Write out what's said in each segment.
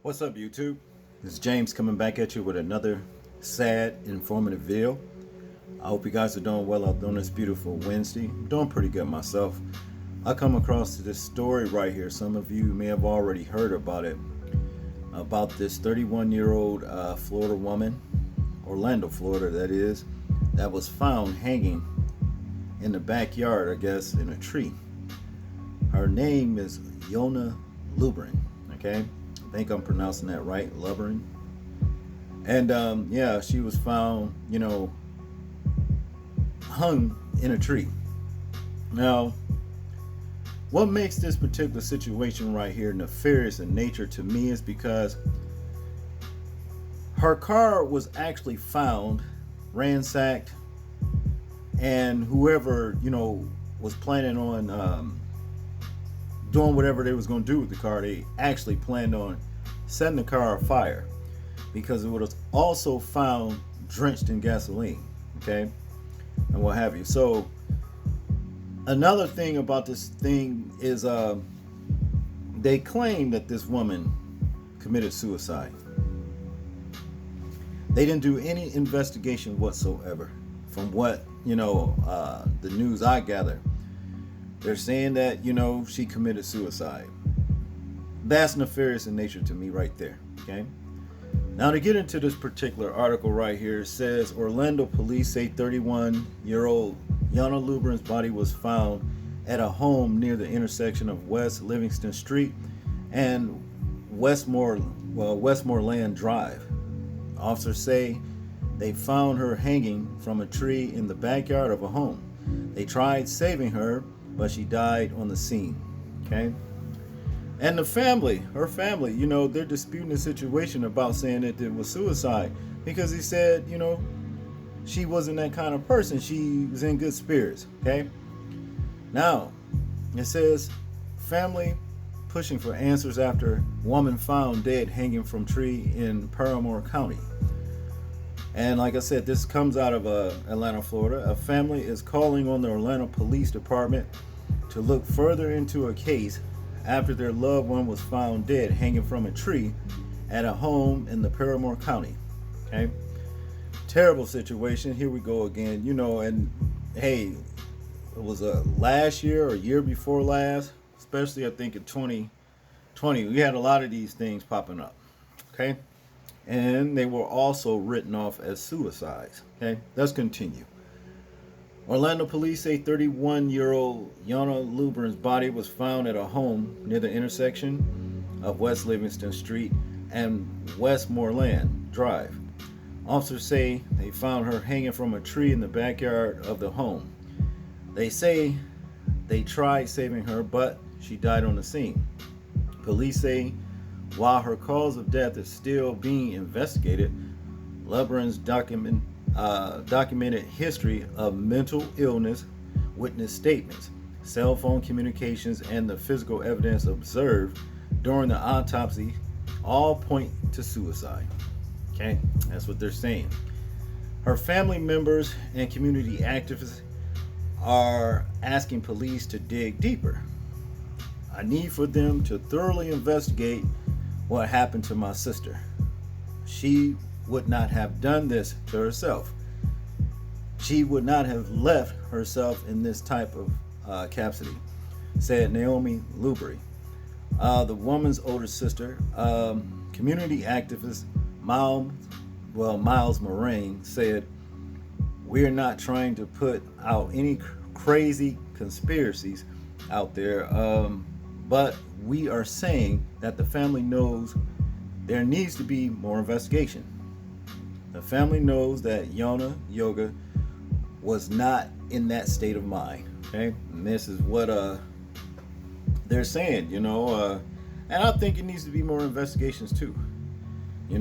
What's up, YouTube? This is James coming back at you with another sad, informative video. I hope you guys are doing well out on this beautiful Wednesday. I'm doing pretty good myself. I come across this story right here. Some of you may have already heard about it. About this 31-year-old Florida woman, Orlando, Florida, that was found hanging in the backyard, I guess, in a tree. Her name is Yona Lubrin, okay? I think I'm pronouncing that right, Lubrin. And yeah, she was found, hung in a tree. Now, what makes this particular situation right here nefarious in nature to me is because her car was actually found, ransacked, and whoever, was planning on doing whatever they was going to do with the car, they actually planned on setting the car afire because it was also found drenched in gasoline, okay, and what have you. So another thing about this thing is they claim that this woman committed suicide. They didn't do any investigation whatsoever. From what the news I gather, they're saying that she committed suicide. That's nefarious in nature to me right there, okay? Now, to get into this particular article right here, it says Orlando police say 31-year-old Yona Lubrin's body was found at a home near the intersection of West Livingston Street and Westmoreland Drive. Officers say they found her hanging from a tree in the backyard of a home. They tried saving her, but she died on the scene, okay? And the family, her family, they're disputing the situation about saying that it was suicide because he said, she wasn't that kind of person. She was in good spirits, okay? Now, it says family pushing for answers after woman found dead hanging from tree in Paramore County. And like I said, this comes out of Atlanta, Florida. A family is calling on the Orlando Police Department to look further into a case after their loved one was found dead hanging from a tree at a home in the Paramore County. Okay, terrible situation. Here we go again. And hey, it was last year or year before last, especially I think in 2020, we had a lot of these things popping up. Okay. And they were also written off as suicides. Okay, let's continue. Orlando police say 31-year-old Yona Lubrin's body was found at a home near the intersection of West Livingston Street and Westmoreland Drive. Officers say they found her hanging from a tree in the backyard of the home. They say they tried saving her, but she died on the scene. Police say while her cause of death is still being investigated, Lubrin's documented history of mental illness, witness statements, cell phone communications, and the physical evidence observed during the autopsy all point to suicide. Okay, that's what they're saying. Her family members and community activists are asking police to dig deeper. I need for them to thoroughly investigate what happened to my sister. She would not have done this to herself. She would not have left herself in this type of capacity, said Naomi Lubry, the woman's older sister. Community activist Miles Moraine said, "We're not trying to put out any crazy conspiracies out there, but we are saying that the family knows there needs to be more investigation. The family knows that Yona Yoga was not in that state of mind." Okay, and this is what they're saying, and I think it needs to be more investigations too. We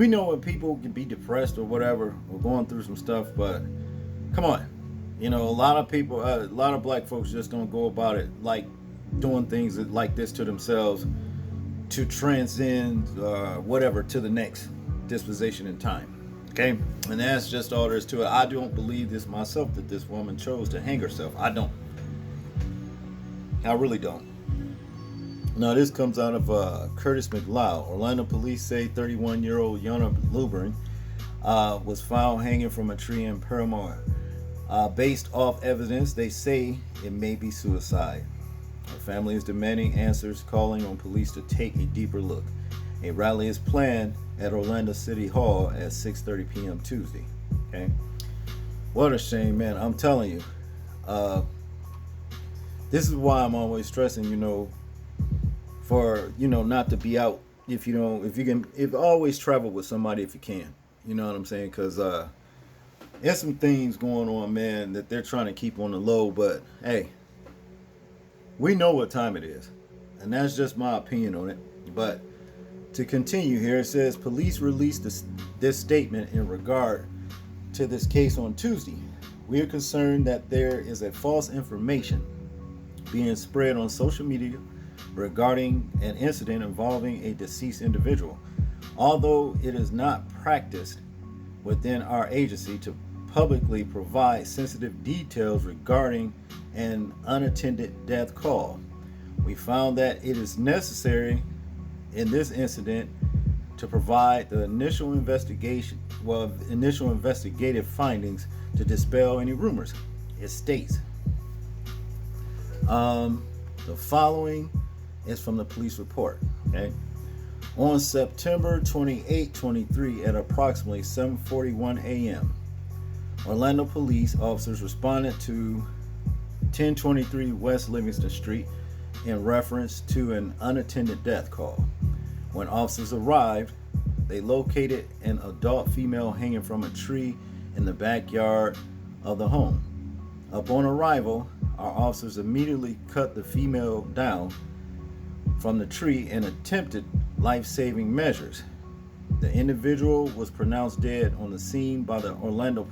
know when people can be depressed or whatever, or going through some stuff, but come on, a lot of people, a lot of black folks just don't go about it like doing things like this to themselves to transcend whatever to the next disposition in time. Okay, and that's just all there is to it. I don't believe this myself that this woman chose to hang herself. I don't. I really don't. Now, this comes out of Curtis McLeod. Orlando police say 31-year-old Yona Lubrin was found hanging from a tree in Paramore. Based off evidence, they say it may be suicide. Her family is demanding answers, calling on police to take a deeper look. A rally is planned at Orlando City Hall at 6:30 p.m. Tuesday. Okay, what a shame, man! I'm telling you, this is why I'm always stressing, for not to be out. If always travel with somebody if you can. You know what I'm saying? Because there's some things going on, man, that they're trying to keep on the low. But hey, we know what time it is, and that's just my opinion on it. But to continue here, it says police released this statement in regard to this case on Tuesday. We are concerned that there is a false information being spread on social media regarding an incident involving a deceased individual. Although it is not practiced within our agency to publicly provide sensitive details regarding an unattended death call, we found that it is necessary in this incident to provide the initial investigative findings to dispel any rumors. It states, the following is from the police report. Okay, on September 28, 23, at approximately 7:41 a.m., Orlando police officers responded to 1023 West Livingston Street in reference to an unattended death call. When officers arrived, they located an adult female hanging from a tree in the backyard of the home. Upon arrival, our officers immediately cut the female down from the tree and attempted life-saving measures. The individual was pronounced dead on the scene by the Orlando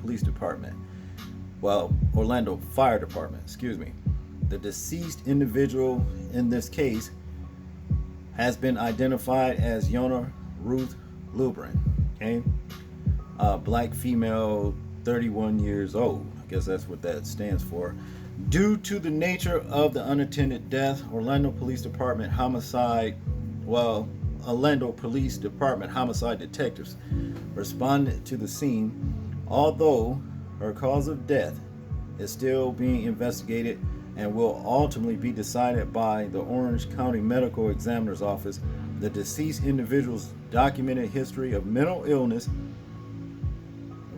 Fire Department, The deceased individual in this case has been identified as Yona Ruth Lubrin, black female, 31 years old. I guess that's what that stands for. Due to the nature of the unattended death, Orlando Police Department homicide detectives responded to the scene, although her cause of death is still being investigated and will ultimately be decided by the Orange County Medical Examiner's Office. The deceased individual's documented history of mental illness,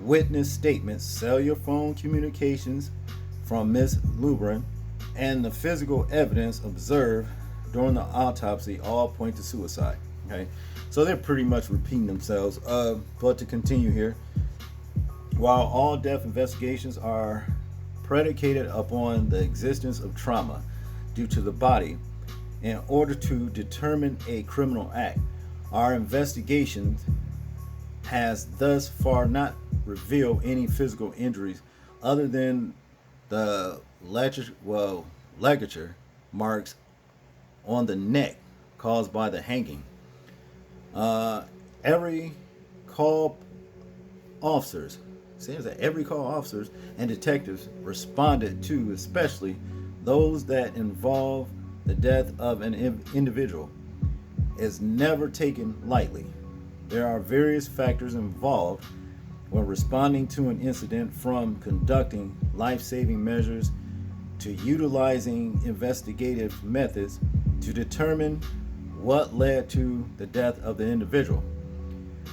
witness statements, cellular phone communications from Ms. Lubrin, and the physical evidence observed during the autopsy all point to suicide. Okay, so they're pretty much repeating themselves. But to continue here, while all death investigations are predicated upon the existence of trauma due to the body, in order to determine a criminal act, our investigation has thus far not revealed any physical injuries other than the ligature marks on the neck caused by the hanging. Every call officers and detectives responded to, especially those that involve the death of an individual, is never taken lightly. There are various factors involved when responding to an incident, from conducting life-saving measures to utilizing investigative methods to determine what led to the death of the individual.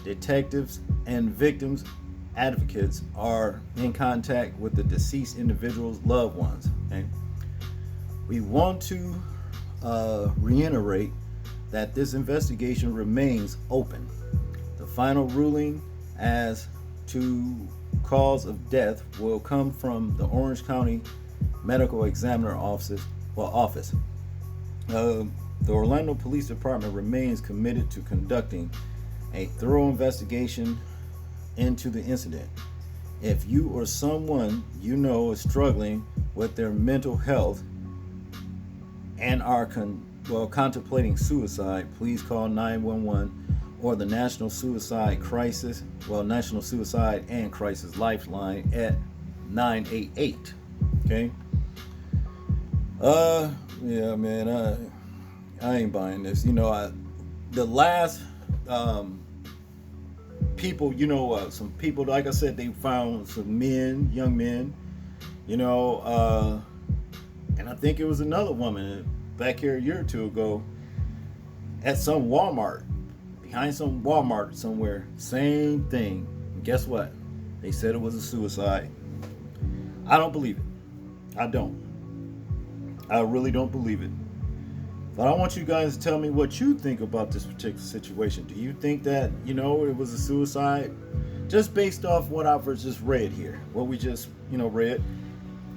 Detectives and victims advocates are in contact with the deceased individual's loved ones. Okay? We want to reiterate that this investigation remains open. The final ruling as to cause of death will come from the Orange County Medical Examiner office. The Orlando Police Department remains committed to conducting a thorough investigation into the incident. If you or someone you know is struggling with their mental health and are contemplating suicide, please call 911 or the National Suicide and Crisis Lifeline at 988. Okay. Yeah, man. I ain't buying this. The last people, some people, like I said, they found some men, young men, you know, and I think it was another woman back here a year or two ago at some Walmart, behind some Walmart somewhere. Same thing. And guess what? They said it was a suicide. I don't believe it. I don't. I really don't believe it. But I want you guys to tell me what you think about this particular situation. Do you think that, it was a suicide? Just based off what I've just read here, what we just, read.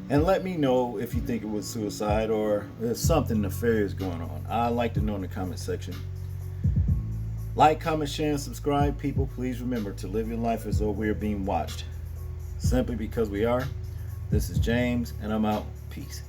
And let me know if you think it was suicide or there's something nefarious going on. I'd like to know in the comment section. Like, comment, share, and subscribe. People, please remember to live your life as though we are being watched. Simply because we are. This is James, and I'm out. Peace.